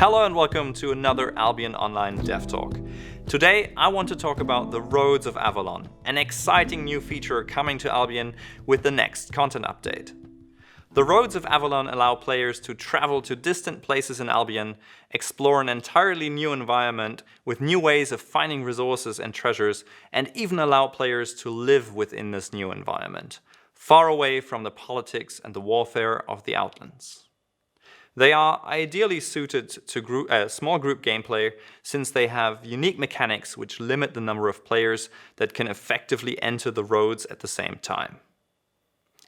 Hello and welcome to another Albion Online Dev Talk. Today I want to talk about the Roads of Avalon, an exciting new feature coming to Albion with the next content update. The Roads of Avalon allow players to travel to distant places in Albion, explore an entirely new environment with new ways of finding resources and treasures, and even allow players to live within this new environment, far away from the politics and the warfare of the Outlands. They are ideally suited to small group gameplay since they have unique mechanics which limit the number of players that can effectively enter the roads at the same time.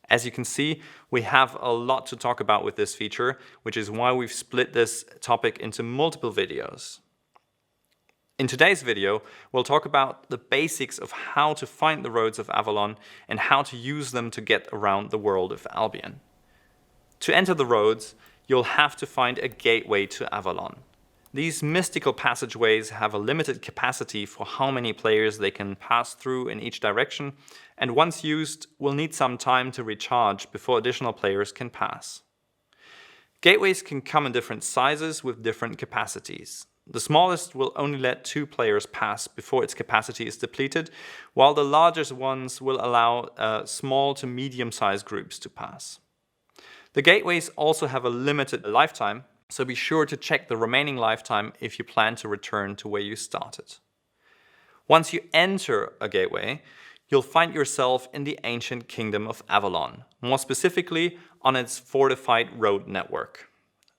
As you can see, we have a lot to talk about with this feature, which is why we've split this topic into multiple videos. In today's video, we'll talk about the basics of how to find the Roads of Avalon and how to use them to get around the world of Albion. To enter the roads, you'll have to find a gateway to Avalon. These mystical passageways have a limited capacity for how many players they can pass through in each direction, and once used, will need some time to recharge before additional players can pass. Gateways can come in different sizes with different capacities. The smallest will only let 2 players pass before its capacity is depleted, while the largest ones will allow small to medium-sized groups to pass. The gateways also have a limited lifetime, so be sure to check the remaining lifetime if you plan to return to where you started. Once you enter a gateway, you'll find yourself in the ancient kingdom of Avalon, more specifically on its fortified road network.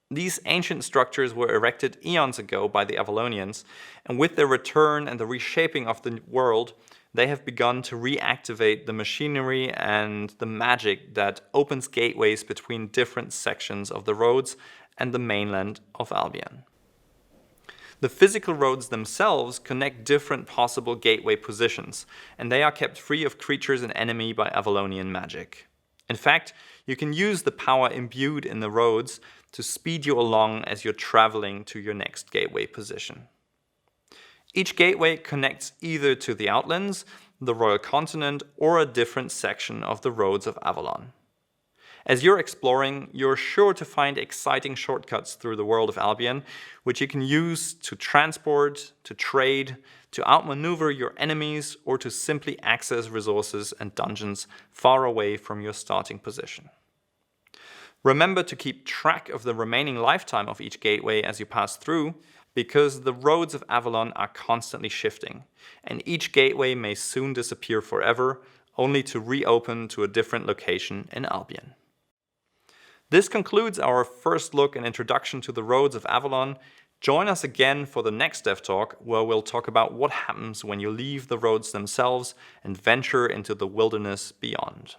These ancient structures were erected eons ago by the Avalonians, and with their return and the reshaping of the world, they have begun to reactivate the machinery and the magic that opens gateways between different sections of the roads and the mainland of Albion. The physical roads themselves connect different possible gateway positions, and they are kept free of creatures and enemy by Avalonian magic. In fact, you can use the power imbued in the roads to speed you along as you're traveling to your next gateway position. Each gateway connects either to the Outlands, the Royal Continent, or a different section of the Roads of Avalon. As you're exploring, you're sure to find exciting shortcuts through the world of Albion, which you can use to transport, to trade, to outmaneuver your enemies, or to simply access resources and dungeons far away from your starting position. Remember to keep track of the remaining lifetime of each gateway as you pass through, because the Roads of Avalon are constantly shifting, and each gateway may soon disappear forever, only to reopen to a different location in Albion. This concludes our first look and introduction to the Roads of Avalon. Join us again for the next Dev Talk, where we'll talk about what happens when you leave the roads themselves and venture into the wilderness beyond.